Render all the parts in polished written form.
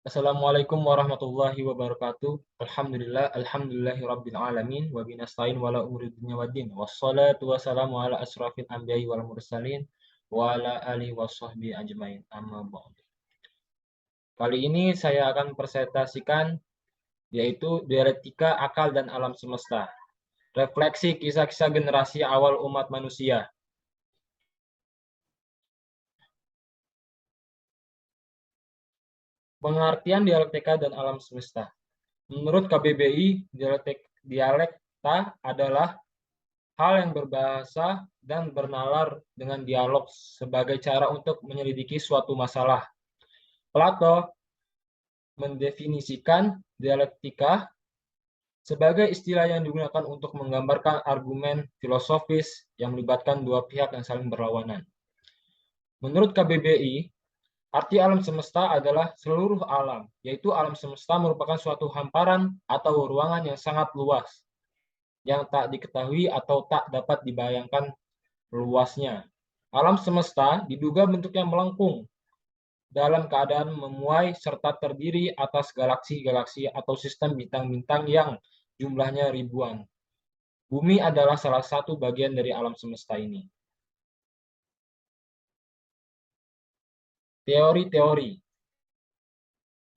Assalamualaikum warahmatullahi wabarakatuh. Alhamdulillahi rabbil alamin wa binasta'in wala umuri dunya waddin. Wassalatu wassalamu ala asrafil anbiya'i wal mursalin wa ala alihi washabbihi ajmain. Amma ba'du. Kali ini saya akan presentasikan yaitu dialektika akal dan alam semesta. Refleksi kisah-kisah generasi awal umat manusia. Pengertian dialektika dan alam semesta. Menurut KBBI, dialekta adalah hal yang berbahasa dan bernalar dengan dialog sebagai cara untuk menyelidiki suatu masalah. Plato mendefinisikan dialektika sebagai istilah yang digunakan untuk menggambarkan argumen filosofis yang melibatkan dua pihak yang saling berlawanan. Menurut KBBI, arti alam semesta adalah seluruh alam, yaitu alam semesta merupakan suatu hamparan atau ruangan yang sangat luas, yang tak diketahui atau tak dapat dibayangkan luasnya. Alam semesta diduga bentuknya melengkung dalam keadaan memuai serta terdiri atas galaksi-galaksi atau sistem bintang-bintang yang jumlahnya ribuan. Bumi adalah salah satu bagian dari alam semesta ini. Teori-teori.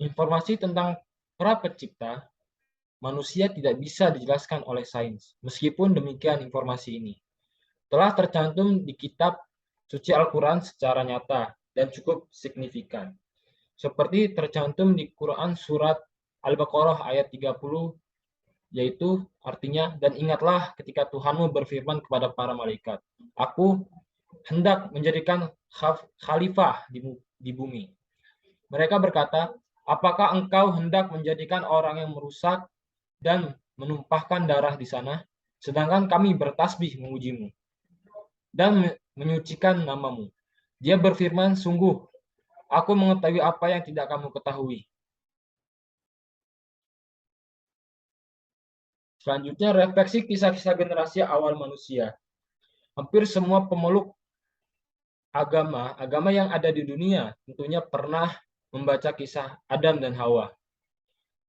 Informasi tentang pra pencipta manusia tidak bisa dijelaskan oleh sains. Meskipun demikian, informasi ini telah tercantum di kitab suci Al-Quran secara nyata dan cukup signifikan. Seperti tercantum di Quran surat Al-Baqarah ayat 30, yaitu artinya, dan ingatlah ketika Tuhanmu berfirman kepada para malaikat, aku hendak menjadikan khalifah di bumi. Mereka berkata, apakah engkau hendak menjadikan orang yang merusak dan menumpahkan darah di sana, sedangkan kami bertasbih memujimu dan menyucikan namamu. Dia berfirman, sungguh, aku mengetahui apa yang tidak kamu ketahui. Selanjutnya, refleksi kisah-kisah generasi awal manusia. Hampir semua pemeluk agama yang ada di dunia tentunya pernah membaca kisah Adam dan Hawa.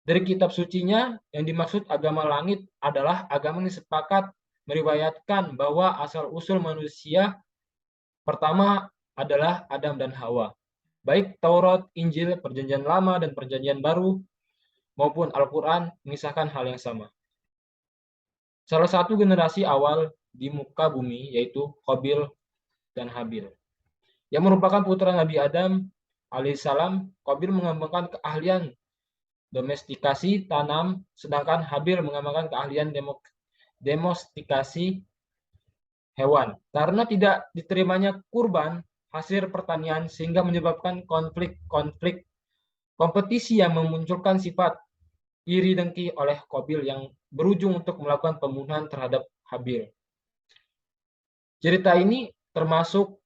Dari kitab sucinya, yang dimaksud agama langit adalah agama yang sepakat meriwayatkan bahwa asal-usul manusia pertama adalah Adam dan Hawa. Baik Taurat, Injil, Perjanjian Lama, dan Perjanjian Baru, maupun Al-Quran mengisahkan hal yang sama. Salah satu generasi awal di muka bumi yaitu Qabil dan Habil, yang merupakan putra Nabi Adam alaihissalam. Qabil mengembangkan keahlian domestikasi tanam, sedangkan Habil mengembangkan keahlian domestikasi hewan. Karena tidak diterimanya kurban hasil pertanian sehingga menyebabkan konflik-konflik kompetisi yang memunculkan sifat iri dengki oleh Qabil yang berujung untuk melakukan pembunuhan terhadap Habil. Cerita ini termasuk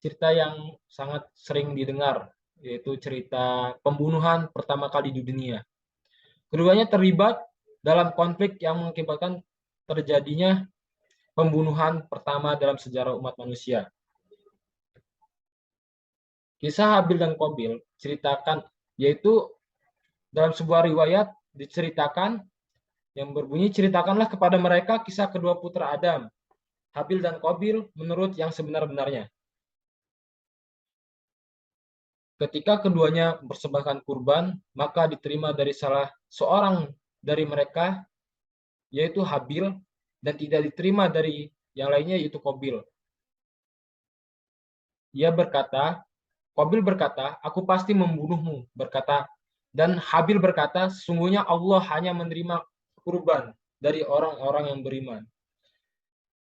cerita yang sangat sering didengar, yaitu cerita pembunuhan pertama kali di dunia. Keduanya terlibat dalam konflik yang mengakibatkan terjadinya pembunuhan pertama dalam sejarah umat manusia. Kisah Habil dan Qabil ceritakan, yaitu dalam sebuah riwayat diceritakan yang berbunyi, ceritakanlah kepada mereka kisah kedua putra Adam, Habil dan Qabil, menurut yang sebenar-benarnya. Ketika keduanya mempersembahkan kurban, maka diterima dari salah seorang dari mereka, yaitu Habil, dan tidak diterima dari yang lainnya, yaitu Qabil. Qabil berkata, aku pasti membunuhmu, dan Habil berkata, sesungguhnya Allah hanya menerima kurban dari orang-orang yang beriman.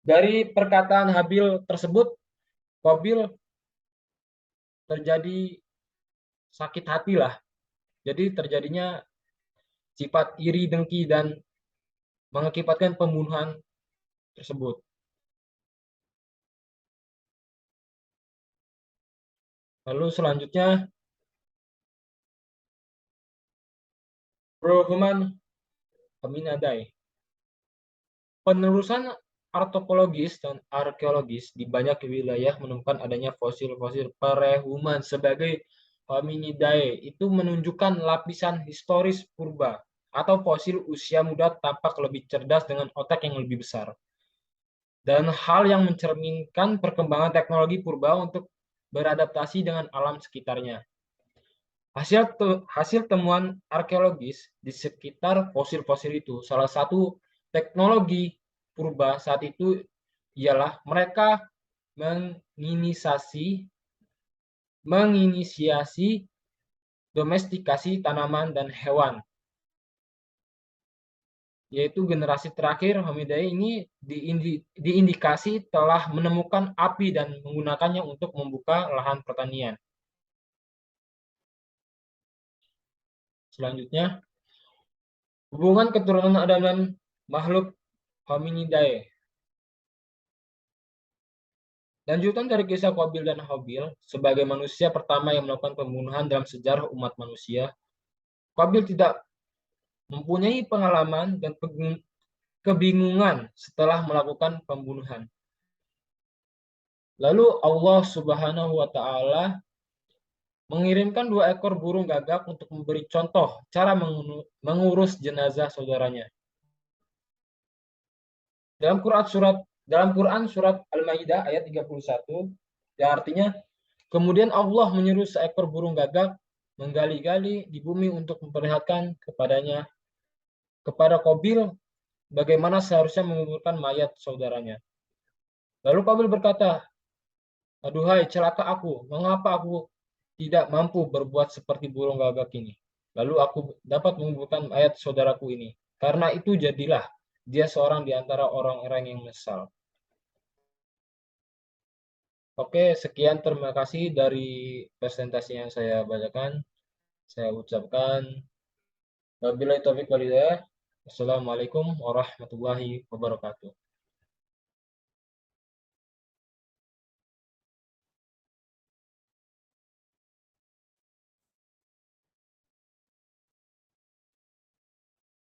Dari perkataan Habil tersebut, Qabil terjadi sakit hati lah. Jadi terjadinya sifat iri dengki dan mengakibatkan pembunuhan tersebut. Lalu selanjutnya, Rohman Haminadai. Penelusuran antropologis dan arkeologis di banyak wilayah menemukan adanya fosil-fosil prehuman sebagai Hominidae itu menunjukkan lapisan historis purba atau fosil usia muda tampak lebih cerdas dengan otak yang lebih besar. Dan hal yang mencerminkan perkembangan teknologi purba untuk beradaptasi dengan alam sekitarnya. Hasil temuan arkeologis di sekitar fosil-fosil itu, salah satu teknologi purba saat itu ialah mereka menginisiasi menginisiasi domestikasi tanaman dan hewan, yaitu generasi terakhir Homidae ini diindikasi telah menemukan api dan menggunakannya untuk membuka lahan pertanian. Selanjutnya, hubungan keturunan Adam dan makhluk Hominidae. Lanjutan dari kisah Qabil dan Habil, sebagai manusia pertama yang melakukan pembunuhan dalam sejarah umat manusia, Qabil tidak mempunyai pengalaman dan kebingungan setelah melakukan pembunuhan. Lalu Allah Subhanahu wa taala mengirimkan 2 ekor burung gagak untuk memberi contoh cara mengurus jenazah saudaranya. Dalam Quran surat Al-Maidah ayat 31 yang artinya kemudian Allah menyuruh seekor burung gagak menggali-gali di bumi untuk memperlihatkan kepada Qabil bagaimana seharusnya menguburkan mayat saudaranya. Lalu Qabil berkata, "Aduhai celaka aku, mengapa aku tidak mampu berbuat seperti burung gagak ini? Lalu aku dapat menguburkan mayat saudaraku ini. Karena itu jadilah dia seorang di antara orang-orang yang menyesal." Oke, sekian terima kasih dari presentasi yang saya bacakan. Saya ucapkan wabillahi taufiq walhidayah. Wassalamualaikum warahmatullahi wabarakatuh.